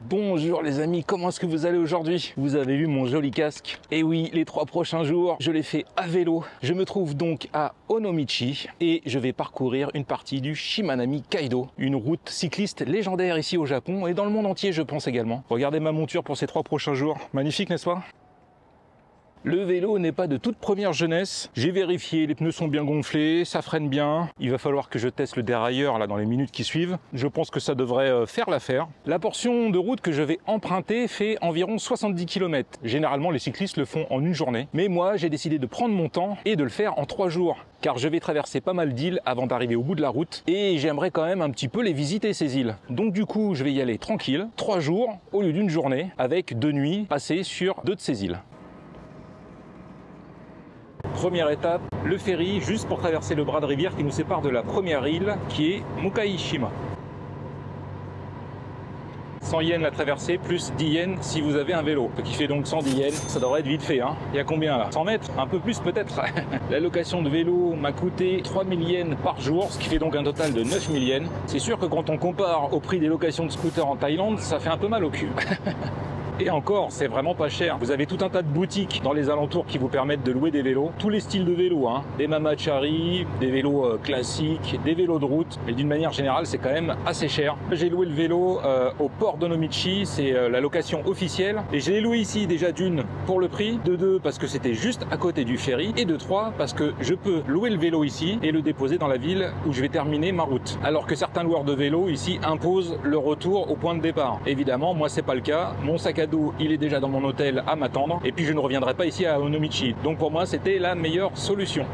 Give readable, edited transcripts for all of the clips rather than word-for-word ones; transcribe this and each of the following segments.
Bonjour les amis, comment est-ce que vous allez aujourd'hui? Vous avez vu mon joli casque? Et oui, les 3 prochains jours, je les fais à vélo. Je me trouve donc à Onomichi et je vais parcourir une partie du Shimanami Kaido, une route cycliste légendaire ici au Japon et dans le monde entier je pense également. Regardez ma monture pour ces 3 prochains jours, magnifique n'est-ce pas? Le vélo n'est pas de toute première jeunesse. J'ai vérifié, les pneus sont bien gonflés, ça freine bien. Il va falloir que je teste le dérailleur là dans les minutes qui suivent. Je pense que ça devrait faire l'affaire. La portion de route que je vais emprunter fait environ 70 km. Généralement, les cyclistes le font en une journée. Mais moi, j'ai décidé de prendre mon temps et de le faire en 3 jours. Car je vais traverser pas mal d'îles avant d'arriver au bout de la route. Et j'aimerais quand même un petit peu les visiter ces îles. Donc du coup, je vais y aller tranquille. 3 jours au lieu d'une journée avec 2 nuits passées sur 2 de ces îles. Première étape, le ferry, juste pour traverser le bras de rivière qui nous sépare de la première île, qui est Mukaishima. 100 yens la traversée, plus 10 yens si vous avez un vélo. Ce qui fait donc 110 yens, ça devrait être vite fait. Hein. Il y a combien là? 100 mètres? Un peu plus peut-être. La location de vélo m'a coûté 3000 yens par jour, ce qui fait donc un total de 9000 yens. C'est sûr que quand on compare au prix des locations de scooters en Thaïlande, ça fait un peu mal au cul. Et encore, c'est vraiment pas cher. Vous avez tout un tas de boutiques dans les alentours qui vous permettent de louer des vélos. Tous les styles de vélos, hein. Des mamachari, des vélos classiques, des vélos de route. Mais d'une manière générale, c'est quand même assez cher. J'ai loué le vélo au port d'Onomichi, c'est la location officielle. Et je l'ai loué ici déjà d'une pour le prix, de 2 parce que c'était juste à côté du ferry, et de 3 parce que je peux louer le vélo ici et le déposer dans la ville où je vais terminer ma route. Alors que certains loueurs de vélos ici imposent le retour au point de départ. Évidemment, moi c'est pas le cas. Mon sac à dos, il est déjà dans mon hôtel à m'attendre et puis je ne reviendrai pas ici à Onomichi. Donc pour moi, c'était la meilleure solution.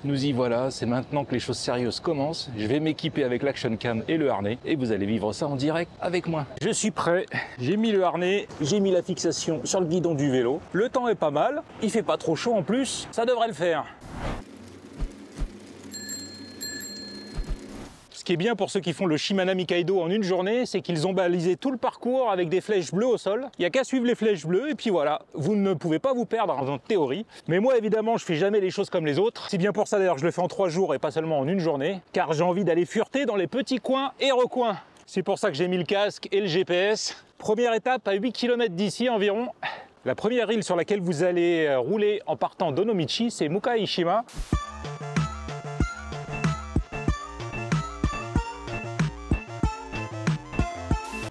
Nous y voilà, c'est maintenant que les choses sérieuses commencent. Je vais m'équiper avec l'action cam et le harnais et vous allez vivre ça en direct avec moi. Je suis prêt, j'ai mis le harnais, j'ai mis la fixation sur le guidon du vélo. Le temps est pas mal, il fait pas trop chaud en plus, ça devrait le faire. Ce qui est bien pour ceux qui font le Shimanami Kaido en une journée, c'est qu'ils ont balisé tout le parcours avec des flèches bleues au sol. Il n'y a qu'à suivre les flèches bleues et puis voilà, vous ne pouvez pas vous perdre en théorie. Mais moi évidemment, je fais jamais les choses comme les autres. C'est bien pour ça d'ailleurs que je le fais en 3 jours et pas seulement en une journée, car j'ai envie d'aller fureter dans les petits coins et recoins. C'est pour ça que j'ai mis le casque et le GPS. Première étape à 8 km d'ici environ. La première île sur laquelle vous allez rouler en partant d'Onomichi, c'est Mukaishima.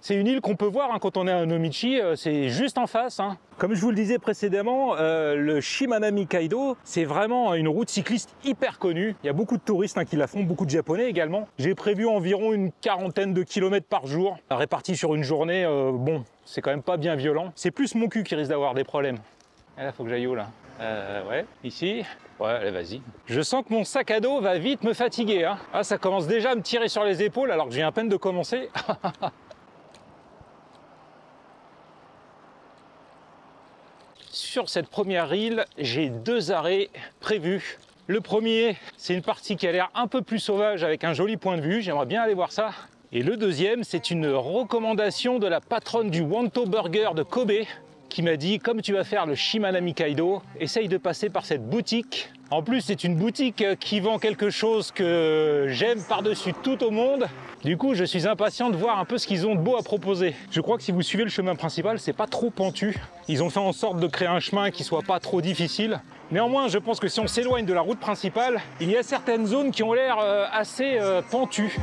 C'est une île qu'on peut voir hein, quand on est à Onomichi, c'est juste en face. Hein. Comme je vous le disais précédemment, le Shimanami Kaido, c'est vraiment une route cycliste hyper connue. Il y a beaucoup de touristes hein, qui la font, beaucoup de Japonais également. J'ai prévu environ une 40aine de kilomètres par jour, répartis sur une journée. Bon, c'est quand même pas bien violent. C'est plus mon cul qui risque d'avoir des problèmes. Et là, faut que j'aille où là? Ouais, ici. Ouais, allez, vas-y. Je sens que mon sac à dos va vite me fatiguer. Hein. Ah, ça commence déjà à me tirer sur les épaules alors que je viens à peine de commencer. Sur cette première île, j'ai 2 arrêts prévus. Le premier, c'est une partie qui a l'air un peu plus sauvage avec un joli point de vue. J'aimerais bien aller voir ça. Et le deuxième, c'est une recommandation de la patronne du Wanto Burger de Kobe qui m'a dit, comme tu vas faire le Shimanami Kaido, essaye de passer par cette boutique. En plus, c'est une boutique qui vend quelque chose que j'aime par-dessus tout au monde. Du coup, je suis impatient de voir un peu ce qu'ils ont de beau à proposer. Je crois que si vous suivez le chemin principal, c'est pas trop pentu. Ils ont fait en sorte de créer un chemin qui soit pas trop difficile. Néanmoins, je pense que si on s'éloigne de la route principale, il y a certaines zones qui ont l'air assez pentues.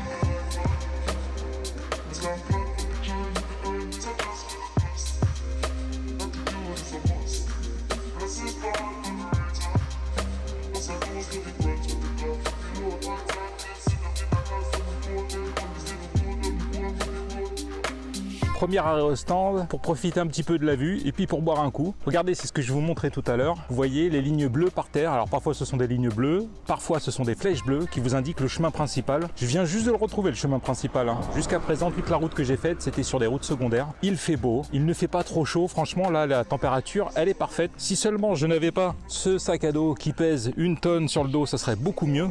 Premier arrêt au stand pour profiter un petit peu de la vue et puis pour boire un coup. Regardez, c'est ce que je vous montrais tout à l'heure. Vous voyez les lignes bleues par terre. Alors parfois ce sont des lignes bleues, parfois ce sont des flèches bleues qui vous indiquent le chemin principal. Je viens juste de le retrouver, le chemin principal. Hein. Jusqu'à présent, toute la route que j'ai faite, c'était sur des routes secondaires. Il fait beau, il ne fait pas trop chaud. Franchement, là, la température, elle est parfaite. Si seulement je n'avais pas ce sac à dos qui pèse 1 tonne sur le dos, ça serait beaucoup mieux.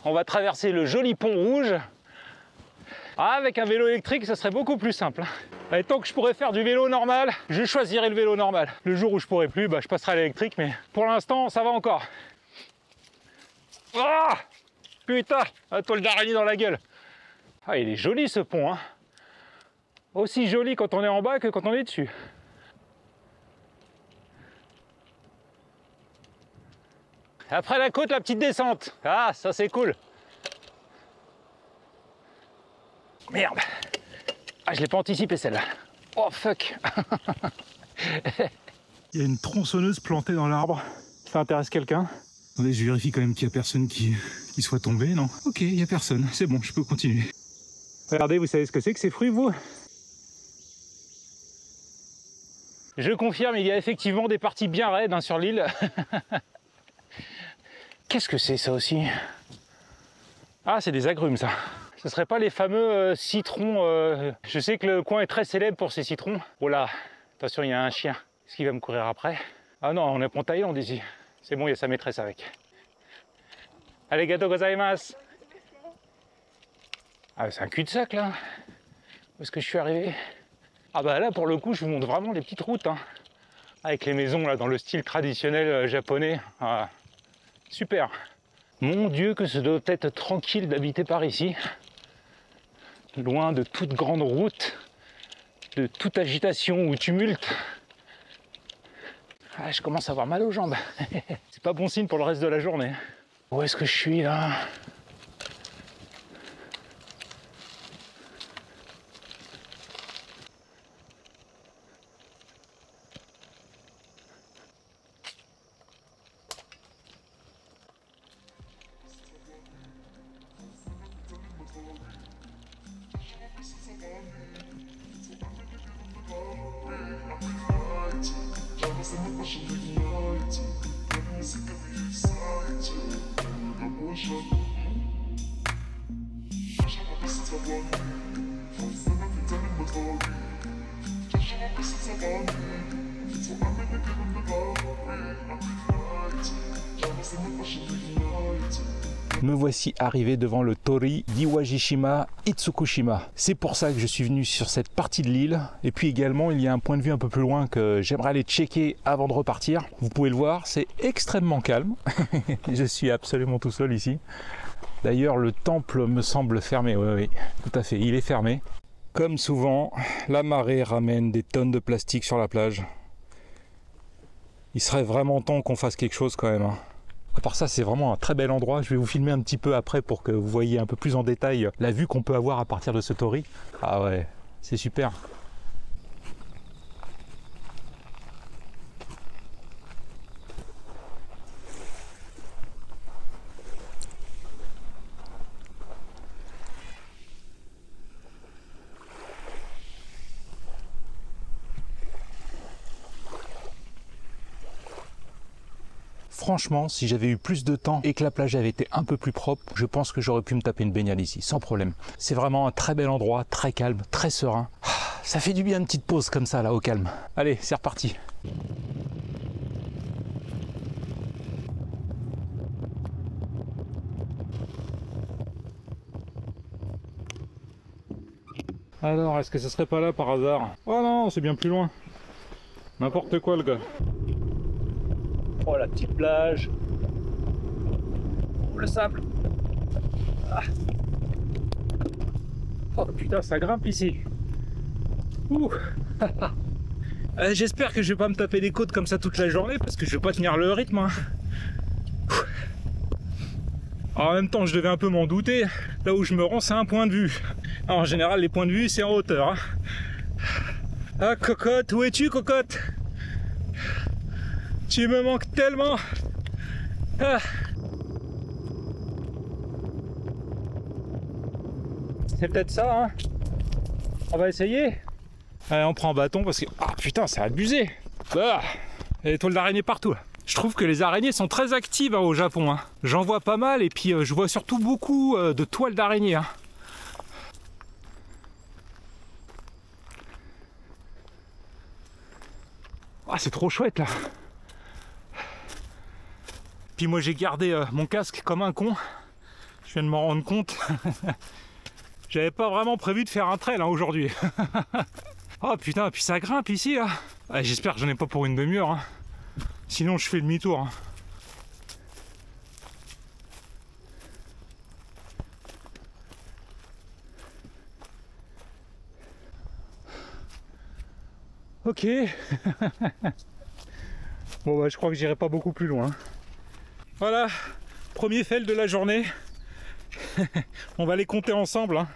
On va traverser le joli pont rouge. Ah, avec un vélo électrique, ça serait beaucoup plus simple. Et tant que je pourrais faire du vélo normal, je choisirais le vélo normal. Le jour où je pourrais plus, bah, je passerai à l'électrique, mais pour l'instant, ça va encore. Ah, putain, la toile d'araignée dans la gueule. Ah, il est joli ce pont, hein. Aussi joli quand on est en bas que quand on est dessus. Après la côte, la petite descente. Ah, ça c'est cool. Merde. Ah, je l'ai pas anticipé celle-là. Oh fuck. Il y a une tronçonneuse plantée dans l'arbre. Ça intéresse quelqu'un? Attendez, je vérifie quand même qu'il n'y a personne qui soit tombé, non? Ok, il n'y a personne. C'est bon, je peux continuer. Regardez, vous savez ce que c'est que ces fruits, vous? Je confirme, il y a effectivement des parties bien raides hein, sur l'île. Qu'est-ce que c'est ça aussi? Ah, c'est des agrumes ça. Ce serait pas les fameux citrons Je sais que le coin est très célèbre pour ces citrons. Oh là, attention, il y a un chien. Est-ce qu'il va me courir après? Ah non, on est en Thaïlande ici. C'est bon, il y a sa maîtresse avec. Arigato gozaimasu. Ah, c'est un cul-de-sac là. Où est-ce que je suis arrivé? Ah bah là, pour le coup, je vous montre vraiment les petites routes. Hein. Avec les maisons là, dans le style traditionnel japonais. Ah, super. Mon Dieu, que ça doit être tranquille d'habiter par ici. Loin de toute grande route, de toute agitation ou tumulte. Ah, je commence à avoir mal aux jambes. C'est pas bon signe pour le reste de la journée. Où est-ce que je suis là? Me voici arrivé devant le Torii d'Iwajishima Itsukushima. C'est pour ça que je suis venu sur cette partie de l'île. Et puis également, il y a un point de vue un peu plus loin que j'aimerais aller checker avant de repartir. Vous pouvez le voir, c'est extrêmement calme. Je suis absolument tout seul ici. D'ailleurs, le temple me semble fermé. Oui, tout à fait, il est fermé. Comme souvent, la marée ramène des tonnes de plastique sur la plage. Il serait vraiment temps qu'on fasse quelque chose quand même. Hein. À part ça, c'est vraiment un très bel endroit. Je vais vous filmer un petit peu après pour que vous voyez un peu plus en détail la vue qu'on peut avoir à partir de ce torii. Ah ouais, c'est super. Franchement, si j'avais eu plus de temps et que la plage avait été un peu plus propre, je pense que j'aurais pu me taper une baignade ici, sans problème. C'est vraiment un très bel endroit, très calme, très serein. Ça fait du bien une petite pause comme ça, là, au calme. Allez, c'est reparti. Alors, est-ce que ce serait pas là par hasard? Oh non, c'est bien plus loin. N'importe quoi, le gars. Oh, la petite plage. Oh, le sable. Ah. Oh putain, ça grimpe ici. J'espère que je vais pas me taper des côtes comme ça toute la journée parce que je vais pas tenir le rythme. Hein. En même temps, je devais un peu m'en douter. Là où je me rends, c'est un point de vue. Alors, en général, les points de vue, c'est en hauteur. Hein. Ah, cocotte, où es-tu, cocotte? Tu me manques tellement. Ah. C'est peut-être ça, hein. On va essayer. Allez, on prend un bâton parce que... Ah putain, c'est abusé. Ah, il y a des toiles d'araignée partout. Je trouve que les araignées sont très actives hein, au Japon. Hein. J'en vois pas mal et puis je vois surtout beaucoup de toiles d'araignée. Hein. Ah, c'est trop chouette là. Puis moi j'ai gardé mon casque comme un con. Je viens de m'en rendre compte. J'avais pas vraiment prévu de faire un trail hein, aujourd'hui. Oh putain, puis ça grimpe ici là. Ah, j'espère que j'en ai pas pour une demi-heure. Hein. Sinon je fais demi-tour. Hein. Ok. Bon bah je crois que j'irai pas beaucoup plus loin. Voilà, premier fail de la journée. On va les compter ensemble. Hein.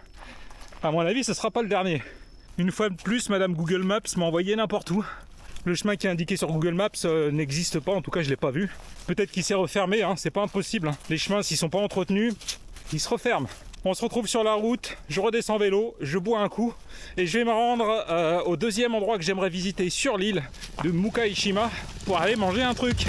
À mon avis, ce sera pas le dernier. Une fois de plus, Madame Google Maps m'a envoyé n'importe où. Le chemin qui est indiqué sur Google Maps n'existe pas, en tout cas je l'ai pas vu. Peut-être qu'il s'est refermé, hein, c'est pas impossible. Hein. Les chemins, s'ils sont pas entretenus, ils se referment. On se retrouve sur la route, je redescends en vélo, je bois un coup et je vais me rendre au deuxième endroit que j'aimerais visiter sur l'île de Mukaishima pour aller manger un truc.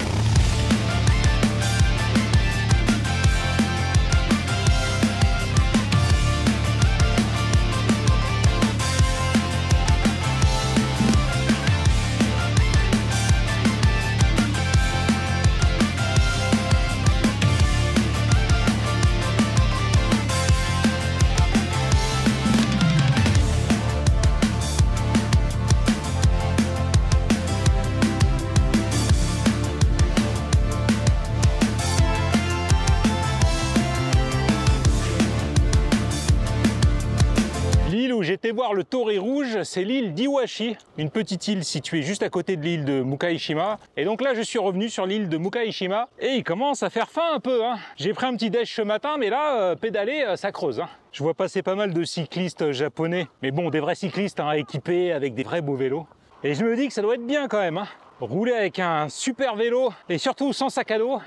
J'étais voir le Torii rouge, c'est l'île d'Iwashi, une petite île située juste à côté de l'île de Mukaishima. Et donc là, je suis revenu sur l'île de Mukaishima et il commence à faire faim un peu. Hein. J'ai pris un petit déj ce matin, mais là, pédaler, ça creuse. Hein. Je vois passer pas mal de cyclistes japonais, mais bon, des vrais cyclistes hein, équipés avec des vrais beaux vélos. Et je me dis que ça doit être bien quand même. Hein. Rouler avec un super vélo et surtout sans sac à dos,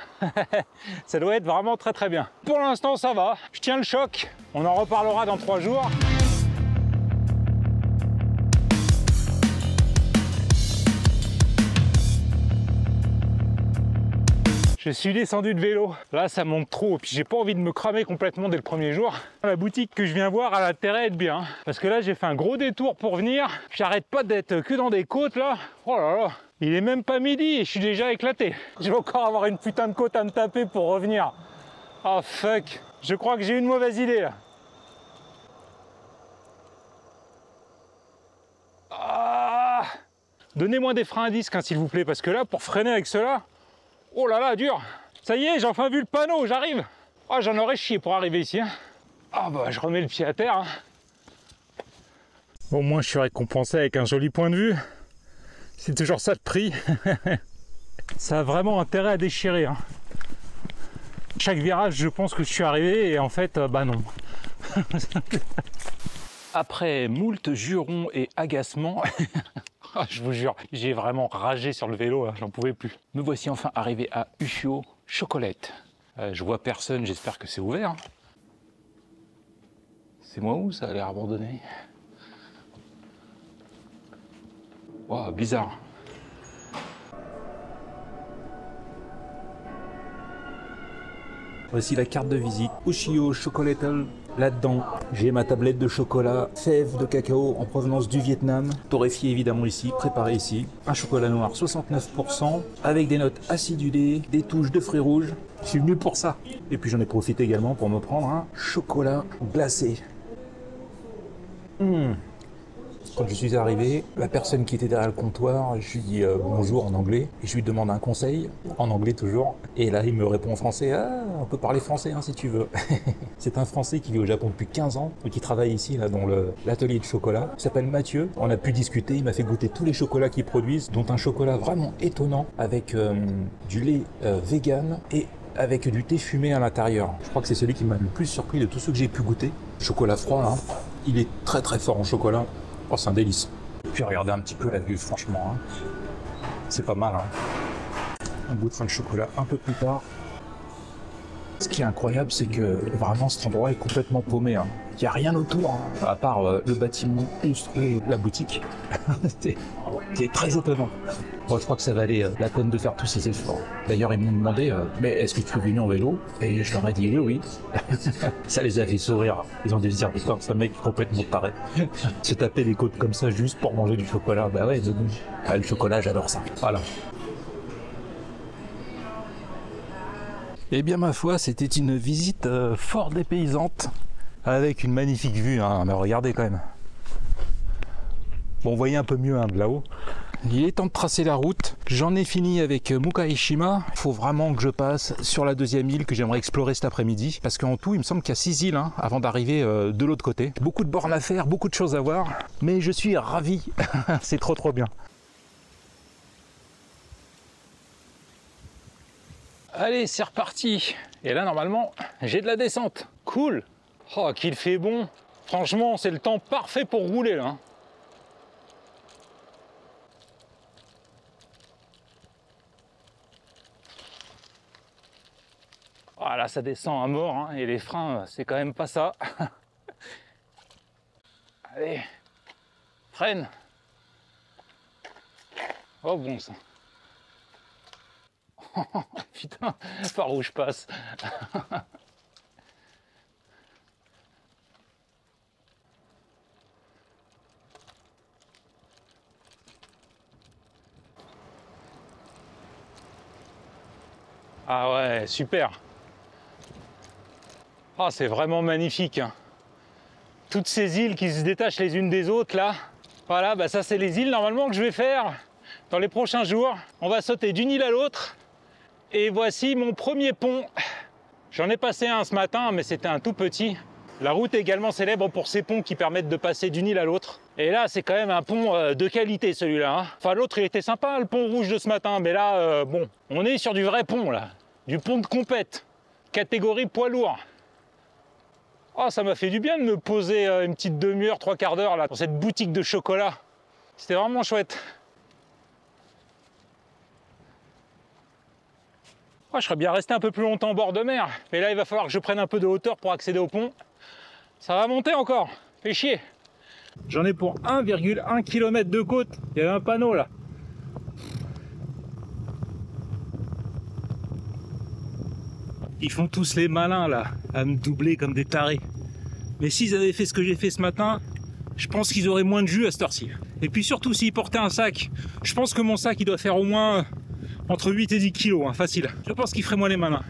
ça doit être vraiment très très bien. Pour l'instant, ça va. Je tiens le choc. On en reparlera dans 3 jours. Je suis descendu de vélo, là ça monte trop, puis j'ai pas envie de me cramer complètement dès le premier jour. La boutique que je viens voir a intérêt à être bien, parce que là j'ai fait un gros détour pour venir, j'arrête pas d'être que dans des côtes là, oh là là, il est même pas midi et je suis déjà éclaté. Je vais encore avoir une putain de côte à me taper pour revenir. Oh fuck, je crois que j'ai une mauvaise idée là. Ah, donnez-moi des freins à disque hein, s'il vous plaît, parce que là pour freiner avec cela, oh là là, dur. Ça y est, j'ai enfin vu le panneau, j'arrive. Oh, j'en aurais chié pour arriver ici. Hein. Ah bah, je remets le pied à terre. Hein. Au moins, je suis récompensé avec un joli point de vue. C'est toujours ça de prix. Ça a vraiment intérêt à déchirer. Hein. Chaque virage, je pense que je suis arrivé et en fait, bah non. Après moult jurons et agacements, je vous jure, j'ai vraiment ragé sur le vélo, j'en pouvais plus. Me voici enfin arrivé à Ushio Chocolate. Je vois personne, j'espère que c'est ouvert. C'est moi où ça a l'air abandonné? Wow, bizarre. Voici la carte de visite. Ushio Chocolate. Là-dedans, j'ai ma tablette de chocolat, fèves de cacao en provenance du Vietnam, torréfié évidemment ici, préparé ici. Un chocolat noir 69%, avec des notes acidulées, des touches de fruits rouges. Je suis venu pour ça. Et puis j'en ai profité également pour me prendre un chocolat glacé. Quand je suis arrivé, la personne qui était derrière le comptoir, je lui dis bonjour en anglais, et je lui demande un conseil, en anglais toujours, et là il me répond en français, ah, on peut parler français hein, si tu veux. C'est un Français qui vit au Japon depuis 15 ans, et qui travaille ici là, dans l'atelier de chocolat, il s'appelle Mathieu, on a pu discuter, il m'a fait goûter tous les chocolats qu'ils produisent, dont un chocolat vraiment étonnant, avec du lait vegan, et avec du thé fumé à l'intérieur. Je crois que c'est celui qui m'a le plus surpris de tous ceux que j'ai pu goûter. Chocolat froid, hein. Il est très très fort en chocolat. Oh, c'est un délice. Puis regardez un petit peu la vue, franchement. Hein. C'est pas mal. Hein. Un bout de fin de chocolat un peu plus tard. Ce qui est incroyable, c'est que vraiment cet endroit est complètement paumé. Hein. Il n'y a rien autour, hein, à part le bâtiment et la boutique. C'est très étonnant. Bon, je crois que ça valait la peine de faire tous ces efforts. D'ailleurs, ils m'ont demandé mais est-ce que tu es venu en vélo? Et je leur ai dit oui. Ça les a fait sourire. Ils ont dû se dire putain, ce mec est complètement taré. Se taper les côtes comme ça juste pour manger du chocolat. Bah ouais, le chocolat, j'adore ça. Voilà. Eh bien ma foi, c'était une visite fort dépaysante, avec une magnifique vue, hein. Mais regardez quand même. Bon, vous voyez un peu mieux hein, de là-haut. Il est temps de tracer la route. J'en ai fini avec Mukaeshima. Il faut vraiment que je passe sur la deuxième île que j'aimerais explorer cet après-midi. Parce qu'en tout, il me semble qu'il y a 6 îles hein, avant d'arriver de l'autre côté. Beaucoup de bornes à faire, beaucoup de choses à voir. Mais je suis ravi. C'est trop bien. Allez, c'est reparti. Et là, normalement, j'ai de la descente. Cool. Oh, qu'il fait bon. Franchement, c'est le temps parfait pour rouler là. Ah là, ça descend à mort, hein, et les freins, c'est quand même pas ça. Allez, freine. Oh bon sang. Putain, par où je passe. Ah ouais, super. Ah, c'est vraiment magnifique. Hein. Toutes ces îles qui se détachent les unes des autres là. Voilà, bah ça c'est les îles normalement que je vais faire dans les prochains jours. On va sauter d'une île à l'autre. Et voici mon premier pont. J'en ai passé un ce matin, mais c'était un tout petit. La route est également célèbre pour ces ponts qui permettent de passer d'une île à l'autre. Et là, c'est quand même un pont de qualité celui-là. Hein. Enfin, l'autre, il était sympa, le pont rouge de ce matin. Mais là, bon, on est sur du vrai pont là. Du pont de compète. Catégorie poids lourd. Oh, ça m'a fait du bien de me poser une petite demi-heure, 3/4 d'heure là, dans cette boutique de chocolat. C'était vraiment chouette. Oh, je serais bien resté un peu plus longtemps au bord de mer, mais là il va falloir que je prenne un peu de hauteur pour accéder au pont. Ça va monter encore, fait chier. J'en ai pour 1,1 km de côte, il y avait un panneau là. Ils font tous les malins là, à me doubler comme des tarés. Mais s'ils avaient fait ce que j'ai fait ce matin, je pense qu'ils auraient moins de jus à cette heure-ci. Et puis surtout s'ils portaient un sac, je pense que mon sac il doit faire au moins entre 8 et 10 kilos, hein, facile. Je pense qu'ils feraient moins les malins.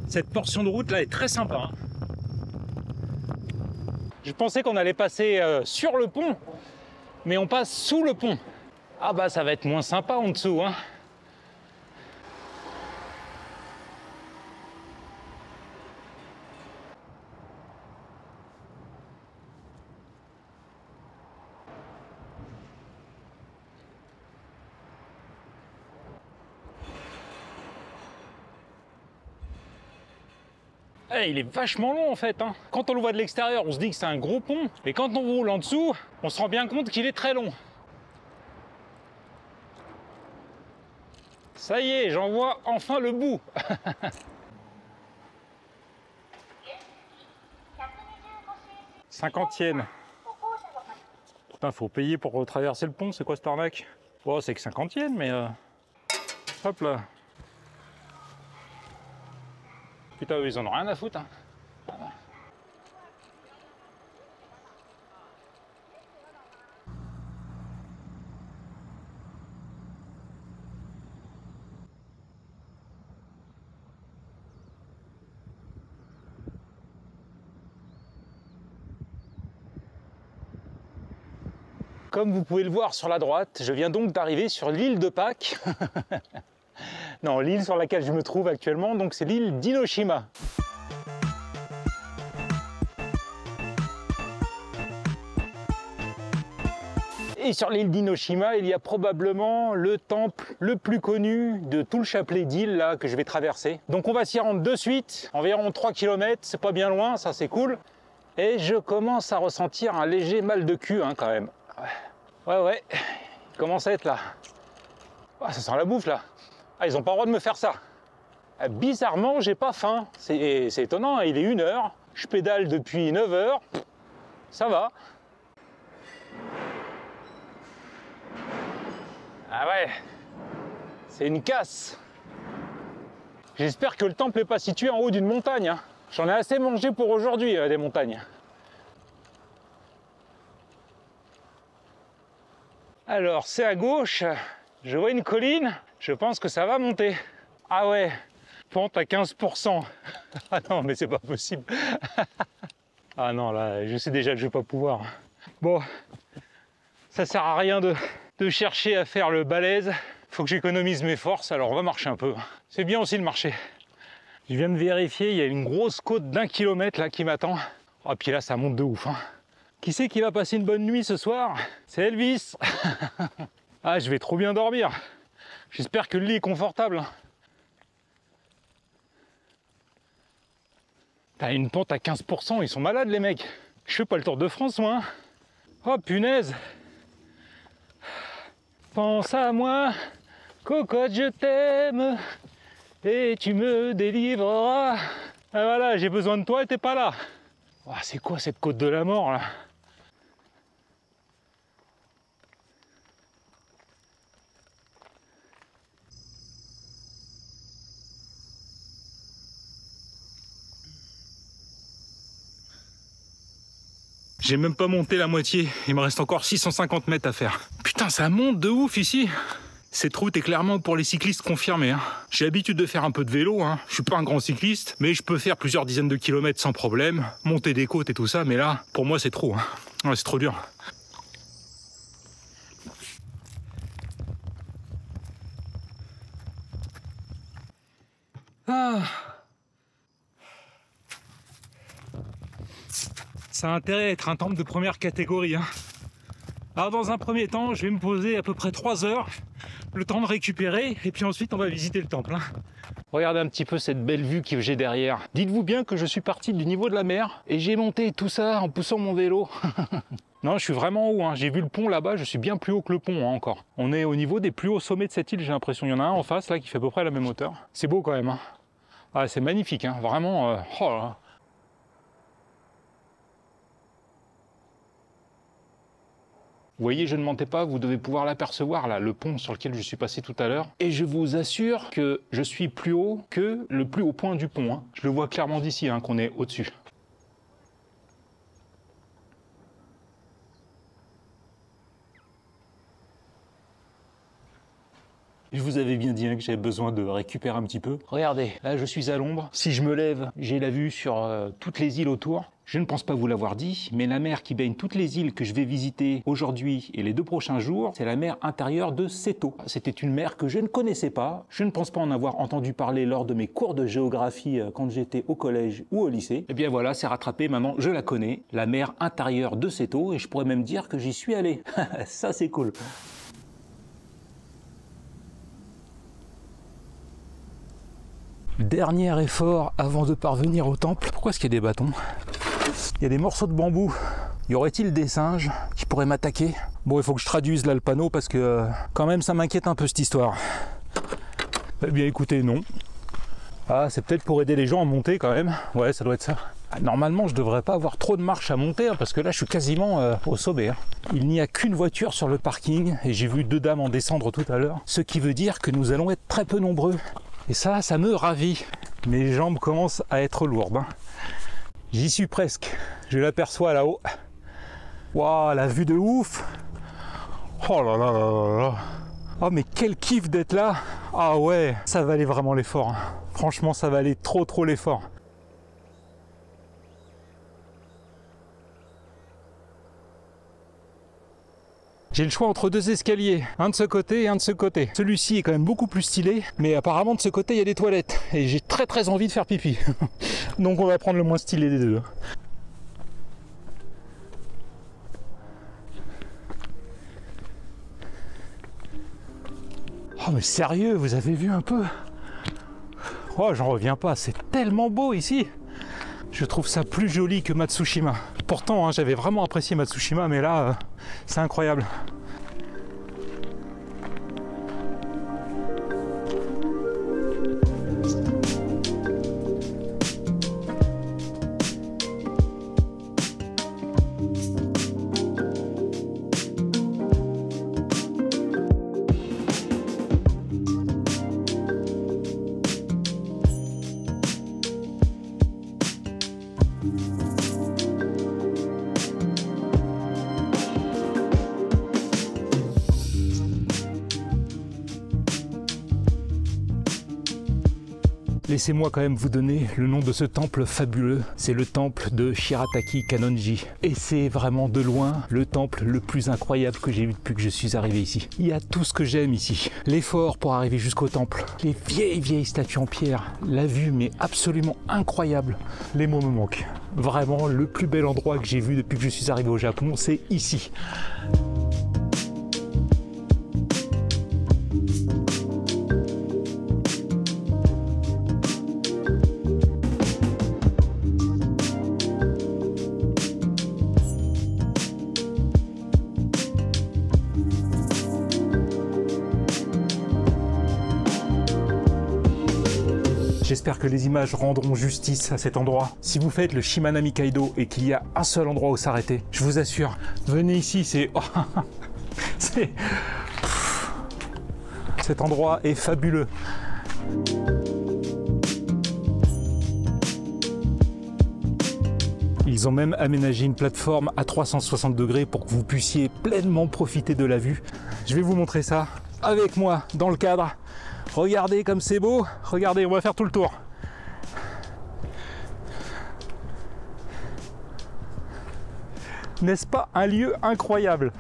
Cette portion de route là est très sympa. Hein. Je pensais qu'on allait passer sur le pont, mais on passe sous le pont. Ah bah ça va être moins sympa en dessous. Hein. Hey, il est vachement long en fait. Hein. Quand on le voit de l'extérieur, on se dit que c'est un gros pont. Mais quand on roule en dessous, on se rend bien compte qu'il est très long. Ça y est, j'en vois enfin le bout. 50 yens. Putain, faut payer pour traverser le pont, c'est quoi cette arnaque? Bon, c'est que 50 yens, mais... Hop là. Putain, eux, ils en ont rien à foutre. Hein. Comme vous pouvez le voir sur la droite, je viens donc d'arriver sur l'île de Pâques. Non, l'île sur laquelle je me trouve actuellement, donc c'est l'île d'Inoshima. Et sur l'île d'Inoshima, il y a probablement le temple le plus connu de tout le chapelet d'îles là que je vais traverser. Donc on va s'y rendre de suite, environ 3 km, c'est pas bien loin, ça c'est cool. Et je commence à ressentir un léger mal de cul hein, quand même. Ouais, il commence à être là. Ah, ça sent la bouffe là. Ah, ils ont pas le droit de me faire ça. Ah, bizarrement, j'ai pas faim. C'est étonnant, il est 1h. Je pédale depuis 9h. Ça va. Ah ouais, c'est une casse. J'espère que le temple n'est pas situé en haut d'une montagne. Hein. J'en ai assez mangé pour aujourd'hui, des montagnes. Alors, c'est à gauche, je vois une colline, je pense que ça va monter. Ah ouais, pente à 15%. Ah non, mais c'est pas possible. Ah non, là, je sais déjà que je vais pas pouvoir. Bon, ça sert à rien de chercher à faire le balèze. Faut que j'économise mes forces, alors on va marcher un peu. C'est bien aussi de marcher. Je viens de vérifier, il y a une grosse côte d'1 kilomètre là qui m'attend. Oh, puis là, ça monte de ouf. Hein. Qui c'est qui va passer une bonne nuit ce soir? C'est Elvis. Ah, je vais trop bien dormir. J'espère que le lit est confortable. T'as une pente à 15%, ils sont malades les mecs. Je fais pas le Tour de France moi. Hein. Oh punaise. Pense à moi, cocotte, je t'aime. Et tu me délivreras. Ah voilà, j'ai besoin de toi et t'es pas là. Oh, c'est quoi cette côte de la mort là? J'ai même pas monté la moitié, il me reste encore 650 mètres à faire. Putain, ça monte de ouf ici. Cette route est clairement pour les cyclistes confirmés. Hein. J'ai l'habitude de faire un peu de vélo, hein. Je suis pas un grand cycliste, mais je peux faire plusieurs dizaines de kilomètres sans problème, monter des côtes et tout ça, mais là, pour moi c'est trop. Hein. Ouais, c'est trop dur. Ah. Ça a intérêt à être un temple de première catégorie. Hein. Alors dans un premier temps, je vais me poser à peu près 3 heures, le temps de récupérer, et puis ensuite on va visiter le temple. Hein. Regardez un petit peu cette belle vue que j'ai derrière. Dites-vous bien que je suis parti du niveau de la mer, et j'ai monté tout ça en poussant mon vélo. Non, je suis vraiment haut, hein. J'ai vu le pont là-bas, je suis bien plus haut que le pont hein, encore. On est au niveau des plus hauts sommets de cette île, j'ai l'impression. Il y en a un en face là qui fait à peu près la même hauteur. C'est beau quand même. Hein. Ah, c'est magnifique, hein. Vraiment. Oh là là. Vous voyez, je ne mentais pas, vous devez pouvoir l'apercevoir là, le pont sur lequel je suis passé tout à l'heure. Et je vous assure que je suis plus haut que le plus haut point du pont. Hein. Je le vois clairement d'ici, hein, qu'on est au-dessus. Je vous avais bien dit hein, que j'avais besoin de récupérer un petit peu. Regardez, là je suis à l'ombre. Si je me lève, j'ai la vue sur toutes les îles autour. Je ne pense pas vous l'avoir dit, mais la mer qui baigne toutes les îles que je vais visiter aujourd'hui et les 2 prochains jours, c'est la mer intérieure de Seto. C'était une mer que je ne connaissais pas. Je ne pense pas en avoir entendu parler lors de mes cours de géographie quand j'étais au collège ou au lycée. Et bien voilà, c'est rattrapé, maintenant je la connais. La mer intérieure de Seto, et je pourrais même dire que j'y suis allé. Ça c'est cool. Dernier effort avant de parvenir au temple. Pourquoi est-ce qu'il y a des bâtons? Il y a des morceaux de bambou. Y aurait-il des singes qui pourraient m'attaquer? Bon, il faut que je traduise là le panneau parce que quand même ça m'inquiète un peu cette histoire. Eh bien écoutez, non. Ah, c'est peut-être pour aider les gens à monter quand même. Ouais, ça doit être ça. Normalement, je devrais pas avoir trop de marche à monter hein, parce que là, je suis quasiment au sommet. Hein. Il n'y a qu'une voiture sur le parking et j'ai vu 2 dames en descendre tout à l'heure. Ce qui veut dire que nous allons être très peu nombreux. Et ça me ravit. Mes jambes commencent à être lourdes. Hein. J'y suis presque. Je l'aperçois là-haut. Waouh, la vue de ouf. Oh là là là là là. Oh mais quel kiff d'être là. Ah ouais, ça valait vraiment l'effort. Hein. Franchement, ça valait trop l'effort. J'ai le choix entre 2 escaliers, un de ce côté et un de ce côté. Celui-ci est quand même beaucoup plus stylé, mais apparemment de ce côté il y a des toilettes. Et j'ai très envie de faire pipi. Donc on va prendre le moins stylé des 2. Oh mais sérieux, vous avez vu un peu? Oh j'en reviens pas, c'est tellement beau ici. Je trouve ça plus joli que Matsushima. Pourtant, hein, j'avais vraiment apprécié Matsushima, mais là, c'est incroyable. Laissez-moi quand même vous donner le nom de ce temple fabuleux. C'est le temple de Shirataki Kannonji. Et c'est vraiment de loin le temple le plus incroyable que j'ai vu depuis que je suis arrivé ici. Il y a tout ce que j'aime ici. L'effort pour arriver jusqu'au temple. Les vieilles statues en pierre. La vue mais absolument incroyable. Les mots me manquent. Vraiment le plus bel endroit que j'ai vu depuis que je suis arrivé au Japon, c'est ici. J'espère que les images rendront justice à cet endroit. Si vous faites le Shimanami Kaido et qu'il y a un seul endroit où s'arrêter, je vous assure, venez ici, cet endroit est fabuleux. Ils ont même aménagé une plateforme à 360 degrés pour que vous puissiez pleinement profiter de la vue. Je vais vous montrer ça avec moi dans le cadre. Regardez comme c'est beau. Regardez, on va faire tout le tour. N'est-ce pas un lieu incroyable?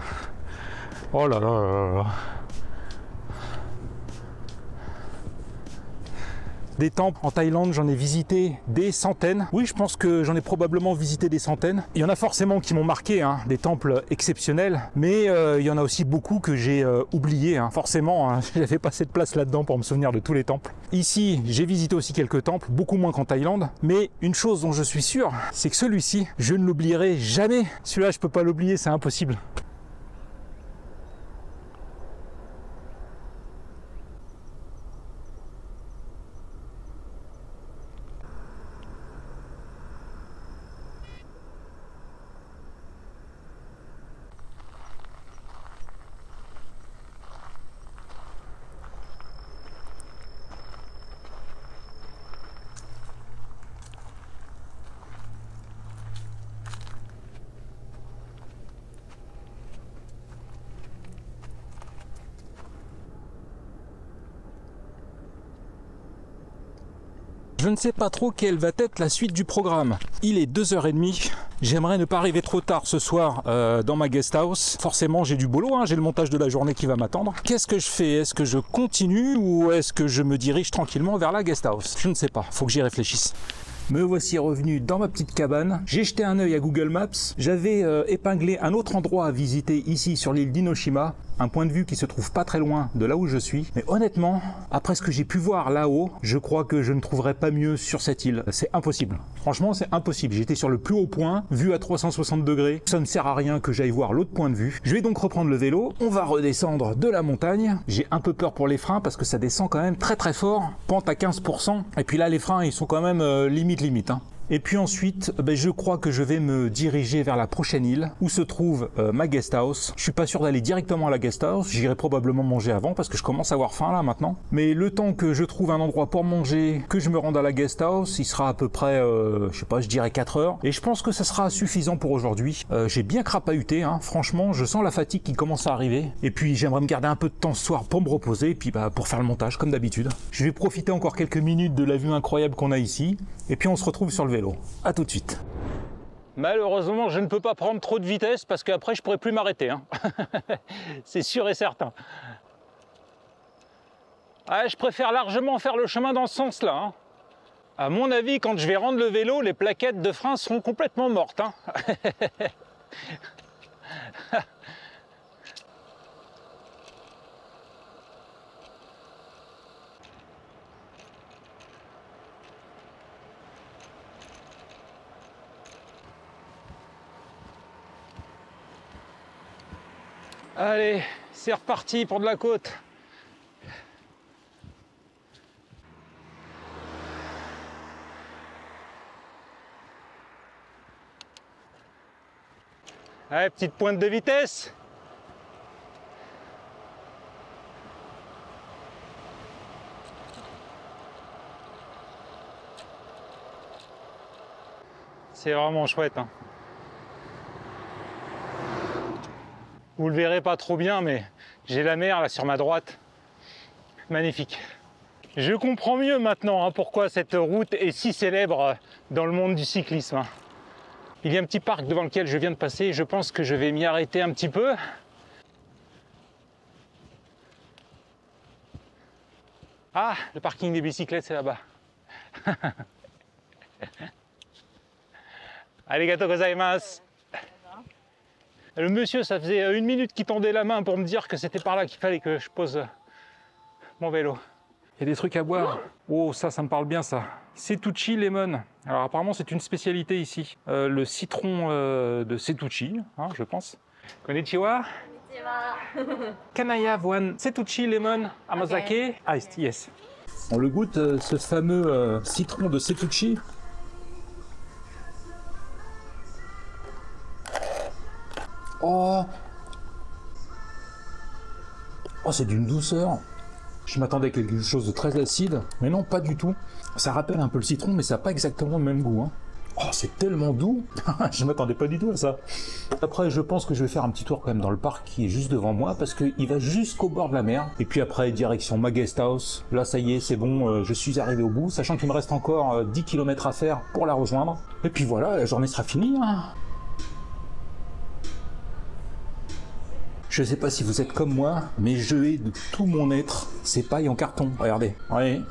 Oh là là là là. Des temples en Thaïlande, j'en ai visité des centaines. Oui, je pense que j'en ai probablement visité des centaines. Il y en a forcément qui m'ont marqué, hein, des temples exceptionnels, mais il y en a aussi beaucoup que j'ai oubliés. Hein. Forcément, hein, j'avais pas assez de place là-dedans pour me souvenir de tous les temples. Ici, j'ai visité aussi quelques temples, beaucoup moins qu'en Thaïlande, mais une chose dont je suis sûr, c'est que celui-ci, je ne l'oublierai jamais. Celui-là, je peux pas l'oublier, c'est impossible. Je ne sais pas trop quelle va être la suite du programme. Il est 2h30. J'aimerais ne pas arriver trop tard ce soir dans ma guest house. Forcément, j'ai du boulot, hein, j'ai le montage de la journée qui va m'attendre. Qu'est-ce que je fais? Est-ce que je continue ou est-ce que je me dirige tranquillement vers la guest house? Je ne sais pas, faut que j'y réfléchisse. Me voici revenu dans ma petite cabane. J'ai jeté un œil à Google Maps. J'avais épinglé un autre endroit à visiter ici sur l'île d'Inoshima. Un point de vue qui se trouve pas très loin de là où je suis. Mais honnêtement, après ce que j'ai pu voir là-haut, je crois que je ne trouverai pas mieux sur cette île. C'est impossible. Franchement, c'est impossible. J'étais sur le plus haut point, vue à 360 degrés. Ça ne sert à rien que j'aille voir l'autre point de vue. Je vais donc reprendre le vélo. On va redescendre de la montagne. J'ai un peu peur pour les freins parce que ça descend quand même très très fort. Pente à 15%. Et puis là, les freins, ils sont quand même limite. Hein. Et puis ensuite, je crois que je vais me diriger vers la prochaine île où se trouve ma guest house. Je suis pas sûr d'aller directement à la guest house, j'irai probablement manger avant parce que je commence à avoir faim là maintenant. Mais le temps que je trouve un endroit pour manger, que je me rende à la guest house, il sera à peu près, je sais pas, je dirais 4 heures. Et je pense que ça sera suffisant pour aujourd'hui. J'ai bien crapahuté, hein. Franchement, je sens la fatigue qui commence à arriver. Et puis j'aimerais me garder un peu de temps ce soir pour me reposer et puis pour faire le montage comme d'habitude. Je vais profiter encore quelques minutes de la vue incroyable qu'on a ici. Et puis on se retrouve sur le vélo. À tout de suite. Malheureusement, je ne peux pas prendre trop de vitesse parce qu'après, je pourrai plus m'arrêter. Hein. C'est sûr et certain. Ah, je préfère largement faire le chemin dans ce sens-là. Hein. À mon avis, quand je vais rendre le vélo, les plaquettes de frein seront complètement mortes. Hein. Allez, c'est reparti pour de la côte. Allez, petite pointe de vitesse. C'est vraiment chouette. Hein. Vous le verrez pas trop bien, mais j'ai la mer là sur ma droite. Magnifique. Je comprends mieux maintenant pourquoi cette route est si célèbre dans le monde du cyclisme. Hein. Il y a un petit parc devant lequel je viens de passer et je pense que je vais m'y arrêter un petit peu. Ah, le parking des bicyclettes, c'est là-bas. Arigatou gozaimasu. Le monsieur, ça faisait 1 minute qu'il tendait la main pour me dire que c'était par là qu'il fallait que je pose mon vélo. Il y a des trucs à boire. Oh, ça me parle bien, ça. Setouchi Lemon. Alors apparemment, c'est une spécialité ici. Le citron de Setouchi, hein, je pense. Konnichiwa. Can I have one Setouchi Lemon Amazake iced? Yes. On le goûte, ce fameux citron de Setouchi. Oh, c'est d'une douceur. Je m'attendais à quelque chose de très acide, mais non, pas du tout. Ça rappelle un peu le citron, mais ça n'a pas exactement le même goût. Hein. Oh, c'est tellement doux. Je m'attendais pas du tout à ça. Après, je pense que je vais faire un petit tour quand même dans le parc qui est juste devant moi, parce qu'il va jusqu'au bord de la mer. Et puis après, direction ma guest house. Là, ça y est, c'est bon, je suis arrivé au bout, sachant qu'il me reste encore 10 km à faire pour la rejoindre. Et puis voilà, la journée sera finie. Hein. Je sais pas si vous êtes comme moi, mais je hais de tout mon être ces pailles en carton. Regardez. Ouais.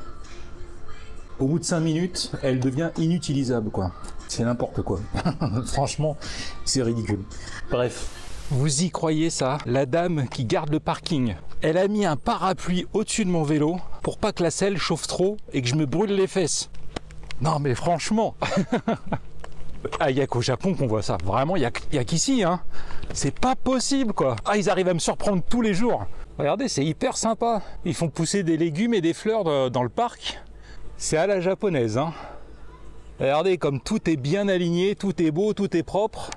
Au bout de 5 minutes, elle devient inutilisable, quoi. C'est n'importe quoi. Franchement, c'est ridicule. Bref. Vous y croyez ça? La dame qui garde le parking, elle a mis un parapluie au-dessus de mon vélo pour pas que la selle chauffe trop et que je me brûle les fesses. Non mais franchement. Ah, il n'y a qu'au Japon qu'on voit ça. Vraiment, il y a qu'ici, hein. C'est pas possible, quoi. Ah, ils arrivent à me surprendre tous les jours. Regardez, c'est hyper sympa. Ils font pousser des légumes et des fleurs dans le parc. C'est à la japonaise, hein. Regardez, comme tout est bien aligné, tout est beau, tout est propre.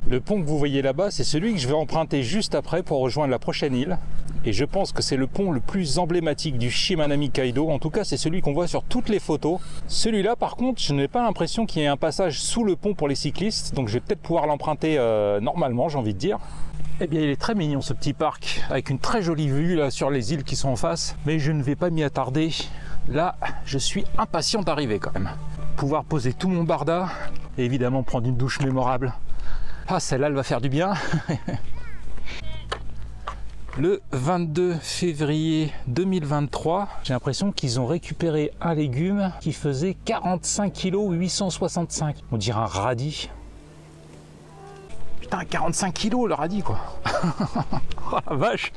Le pont que vous voyez là-bas, c'est celui que je vais emprunter juste après pour rejoindre la prochaine île. Et je pense que c'est le pont le plus emblématique du Shimanami Kaido. En tout cas, c'est celui qu'on voit sur toutes les photos. Celui-là, par contre, je n'ai pas l'impression qu'il y ait un passage sous le pont pour les cyclistes. Donc je vais peut-être pouvoir l'emprunter normalement, j'ai envie de dire. Eh bien, il est très mignon ce petit parc, avec une très jolie vue là sur les îles qui sont en face. Mais je ne vais pas m'y attarder. Là, je suis impatient d'arriver quand même. Pouvoir poser tout mon barda et évidemment prendre une douche mémorable. Ah, celle-là, elle va faire du bien. Le 22 février 2023, j'ai l'impression qu'ils ont récupéré un légume qui faisait 45 kg 865. On dirait un radis. Putain, 45 kg le radis, quoi. Oh la vache.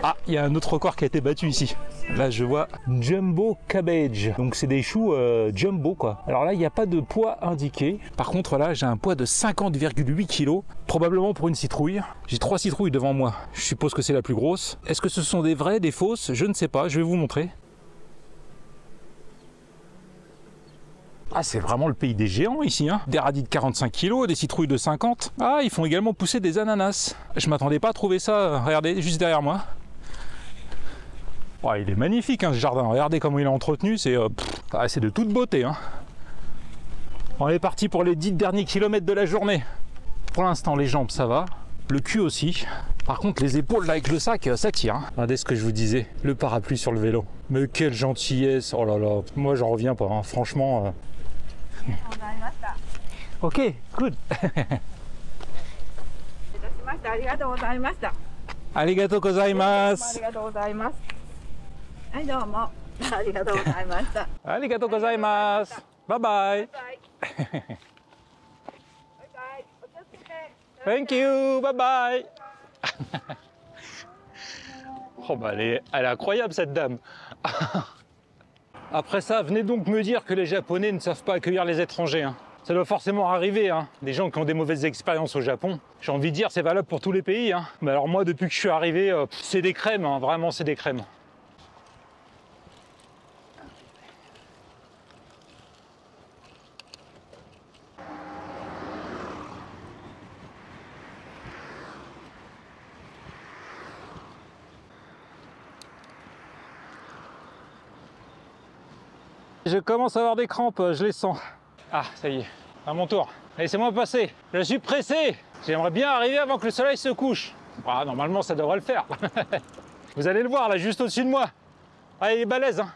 Ah, il y a un autre record qui a été battu ici. Là, je vois Jumbo Cabbage. Donc, c'est des choux jumbo, quoi. Alors là, il n'y a pas de poids indiqué. Par contre, là, j'ai un poids de 50,8 kg. Probablement pour une citrouille. J'ai 3 citrouilles devant moi. Je suppose que c'est la plus grosse. Est-ce que ce sont des vraies, des fausses? Je ne sais pas. Je vais vous montrer. Ah, c'est vraiment le pays des géants ici, hein. Des radis de 45 kg, des citrouilles de 50. Ah, ils font également pousser des ananas. Je m'attendais pas à trouver ça. Regardez, juste derrière moi. Oh, il est magnifique, hein, ce jardin. Regardez comment il est entretenu. C'est de toute beauté, hein. On est parti pour les 10 derniers kilomètres de la journée. Pour l'instant, les jambes, ça va. Le cul aussi. Par contre, les épaules, là, avec le sac, ça tire. Hein. Regardez ce que je vous disais. Le parapluie sur le vélo. Mais quelle gentillesse. Oh là là. Moi, j'en reviens pas, hein. Franchement... Ok, good. Arigatou gozaimasu. Arigatou gozaimasu. Bye bye. Thank you. Bye bye. Oh bah elle est incroyable cette dame. Après ça, venez donc me dire que les Japonais ne savent pas accueillir les étrangers. Hein. Ça doit forcément arriver, hein. Des gens qui ont des mauvaises expériences au Japon. J'ai envie de dire, c'est valable pour tous les pays. Hein. Mais alors moi, depuis que je suis arrivé, c'est des crèmes, hein. Vraiment, c'est des crèmes. Je commence à avoir des crampes, je les sens. Ah, ça y est, à mon tour. Laissez-moi passer, je suis pressé. J'aimerais bien arriver avant que le soleil se couche. Ah, normalement, ça devrait le faire. Vous allez le voir, là, juste au-dessus de moi. Ah, il est balèze, hein.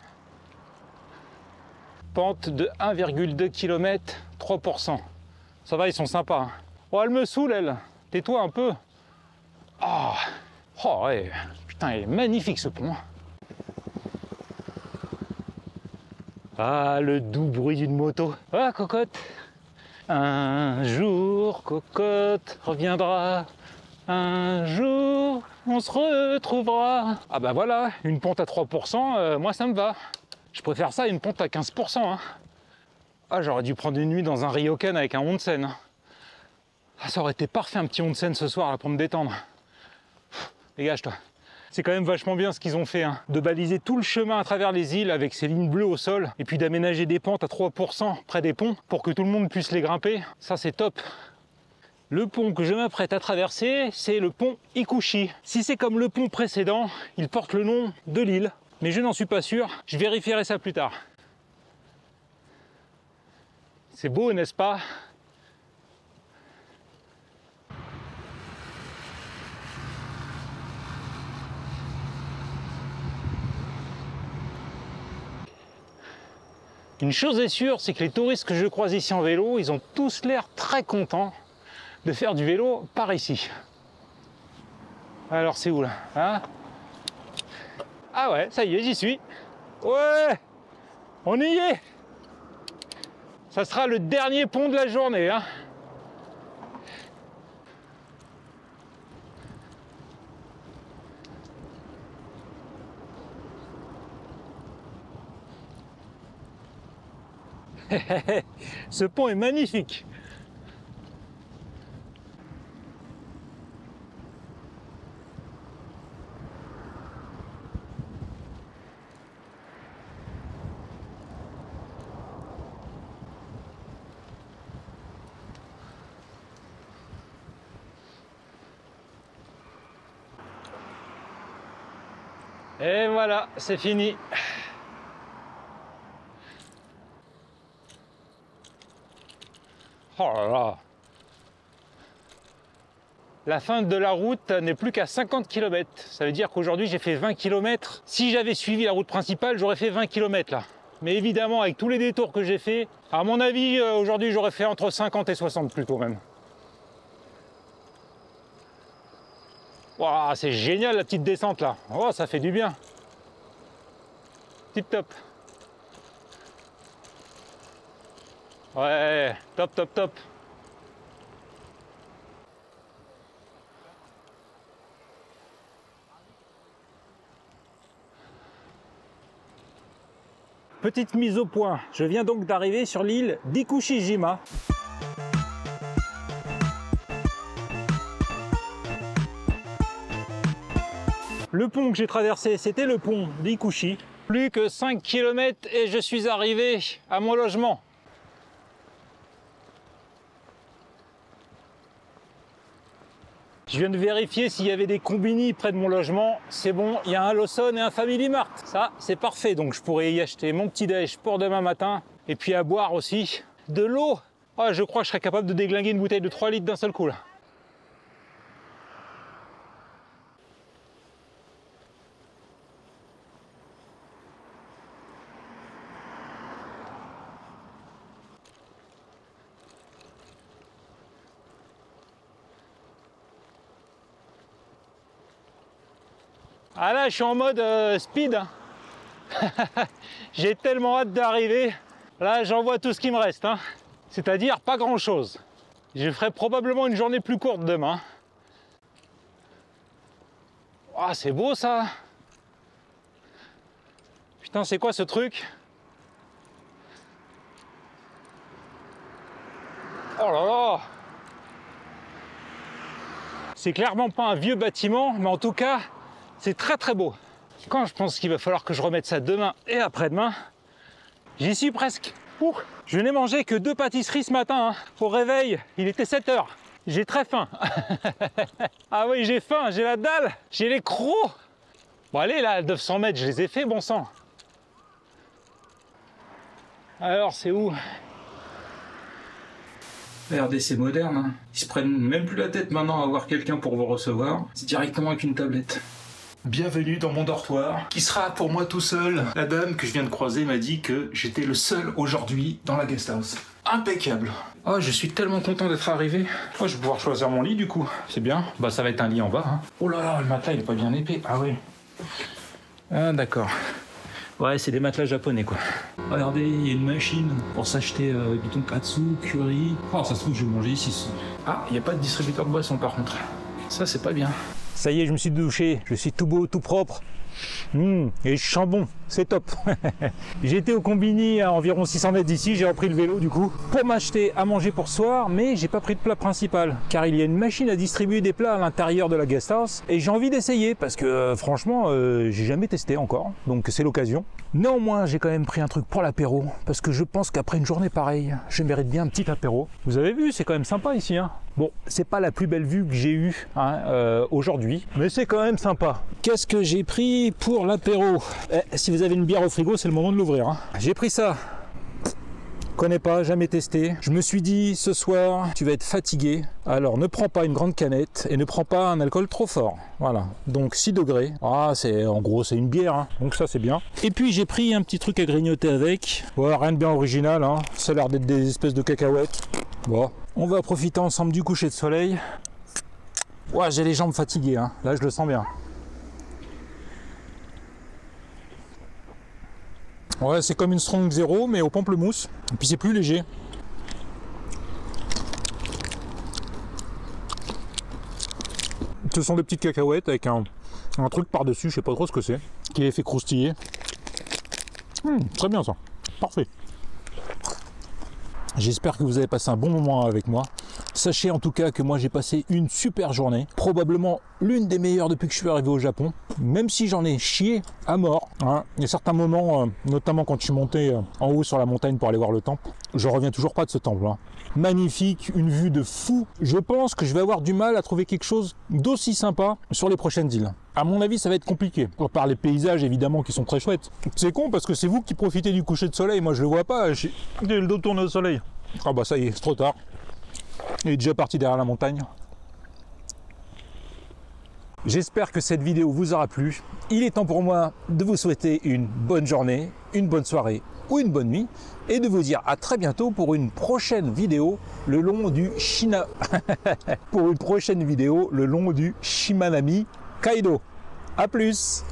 Pente de 1,2 km, 3%. Ça va, ils sont sympas. Hein. Oh, elle me saoule, elle. Tais-toi un peu. Oh. Oh, ouais. Putain, il est magnifique, ce pont. Ah, le doux bruit d'une moto. Ah, cocotte. Un jour, cocotte reviendra. Un jour, on se retrouvera. Ah bah voilà, une pente à 3%, moi ça me va. Je préfère ça à une pente à 15%. Hein. Ah, j'aurais dû prendre une nuit dans un ryokan avec un onsen. Hein. Ah, ça aurait été parfait un petit onsen ce soir là, pour me détendre. Dégage-toi. C'est quand même vachement bien ce qu'ils ont fait, hein, de baliser tout le chemin à travers les îles avec ces lignes bleues au sol, et puis d'aménager des pentes à 3% près des ponts pour que tout le monde puisse les grimper. Ça, c'est top. Le pont que je m'apprête à traverser, c'est le pont Ikushi. Si c'est comme le pont précédent, il porte le nom de l'île, mais je n'en suis pas sûr. Je vérifierai ça plus tard. C'est beau, n'est-ce pas ? Une chose est sûre, c'est que les touristes que je croise ici en vélo, ils ont tous l'air très contents de faire du vélo par ici. Alors c'est où là, hein? Ah ouais, ça y est, j'y suis. Ouais, on y est. Ça sera le dernier pont de la journée, hein. Ce pont est magnifique. Et voilà, c'est fini. Oh là là. La fin de la route n'est plus qu'à 50 km. Ça veut dire qu'aujourd'hui j'ai fait 20 km. Si j'avais suivi la route principale, j'aurais fait 20 km là. Mais évidemment, avec tous les détours que j'ai fait, à mon avis, aujourd'hui j'aurais fait entre 50 et 60 plutôt même. Waouh, c'est génial la petite descente là. Oh, ça fait du bien. Tip top. Ouais, top, top, top. Petite mise au point, je viens donc d'arriver sur l'île d'Ikushijima. Le pont que j'ai traversé, c'était le pont d'Ikushi. Plus que 5 km et je suis arrivé à mon logement. Je viens de vérifier s'il y avait des combini près de mon logement. C'est bon, il y a un Lawson et un Family Mart. Ça, c'est parfait. Donc je pourrais y acheter mon petit déj pour demain matin. Et puis à boire aussi. De l'eau. Ah, je crois que je serais capable de déglinguer une bouteille de 3 litres d'un seul coup là. Ah là, je suis en mode speed. Hein. J'ai tellement hâte d'arriver. Là, j'envoie tout ce qui me reste. Hein. C'est-à-dire pas grand-chose. Je ferai probablement une journée plus courte demain. Ah, c'est beau ça. Putain, c'est quoi ce truc? Oh là là! C'est clairement pas un vieux bâtiment, mais en tout cas, c'est très très beau. Quand je pense qu'il va falloir que je remette ça demain et après-demain, j'y suis presque. Ouh, je n'ai mangé que 2 pâtisseries ce matin. Hein. Au réveil, il était 7 h. J'ai très faim. Ah oui, j'ai faim, j'ai la dalle, j'ai les crocs. Bon allez, là, 900 mètres, je les ai fait, bon sang. Alors, c'est où? Regardez, c'est moderne, hein. Ils se prennent même plus la tête maintenant à avoir quelqu'un pour vous recevoir. C'est directement avec une tablette. Bienvenue dans mon dortoir, qui sera pour moi tout seul. La dame que je viens de croiser m'a dit que j'étais le seul aujourd'hui dans la guest house. Impeccable. Oh, je suis tellement content d'être arrivé. Oh, je vais pouvoir choisir mon lit du coup. C'est bien. Bah, ça va être un lit en bas, hein. Oh là là, le matelas il est pas bien épais. Ah oui. Ah d'accord. Ouais, c'est des matelas japonais quoi. Regardez, il y a une machine pour s'acheter du tonkatsu, curry. Oh, ça se trouve, je vais manger ici. Ah, il n'y a pas de distributeur de boissons par contre. Ça, c'est pas bien. Ça y est, je me suis douché, je suis tout beau, tout propre. Et je sens bon, c'est top. J'ai été au Combini à environ 600 mètres d'ici, j'ai repris le vélo du coup pour m'acheter à manger pour ce soir, mais j'ai pas pris de plat principal car il y a une machine à distribuer des plats à l'intérieur de la guest house et j'ai envie d'essayer parce que franchement j'ai jamais testé encore, donc c'est l'occasion. Néanmoins j'ai quand même pris un truc pour l'apéro parce que je pense qu'après une journée pareille, je mérite bien un petit apéro. Vous avez vu, c'est quand même sympa ici, hein. Bon, c'est pas la plus belle vue que j'ai eue aujourd'hui, mais c'est quand même sympa. Qu'est-ce que j'ai pris pour l'apéro? Si vous avez une bière au frigo, c'est le moment de l'ouvrir, hein. J'ai pris ça. Connais pas, jamais testé. Je me suis dit, ce soir, tu vas être fatigué. Alors, ne prends pas une grande canette et ne prends pas un alcool trop fort. Voilà. Donc, 6 degrés. Ah, en gros, c'est une bière, hein. Donc ça, c'est bien. Et puis, j'ai pris un petit truc à grignoter avec. Ouais, rien de bien original, hein. Ça a l'air d'être des espèces de cacahuètes. Bon. On va profiter ensemble du coucher de soleil. Ouais, j'ai les jambes fatiguées, hein. Là, je le sens bien. Ouais, c'est comme une Strong Zero, mais au pamplemousse. Et puis c'est plus léger. Ce sont des petites cacahuètes avec un truc par-dessus, je sais pas trop ce que c'est, qui les fait croustiller. Très bien ça, parfait. J'espère que vous avez passé un bon moment avec moi. Sachez en tout cas que moi j'ai passé une super journée, probablement l'une des meilleures depuis que je suis arrivé au Japon, même si j'en ai chié à mort, hein. Il y a certains moments, notamment quand je suis monté en haut sur la montagne pour aller voir le temple, je reviens toujours pas de ce temple, hein. Magnifique, une vue de fou. Je pense que je vais avoir du mal à trouver quelque chose d'aussi sympa sur les prochaines îles. À mon avis, ça va être compliqué. Par les paysages évidemment qui sont très chouettes. C'est con parce que c'est vous qui profitez du coucher de soleil, moi je le vois pas, j'ai le dos tourné au soleil. Ah bah ça y est, c'est trop tard. Il est déjà parti derrière la montagne. J'espère que cette vidéo vous aura plu. Il est temps pour moi de vous souhaiter une bonne journée, une bonne soirée ou une bonne nuit et de vous dire à très bientôt pour une prochaine vidéo le long du Shimanami Kaido. À plus!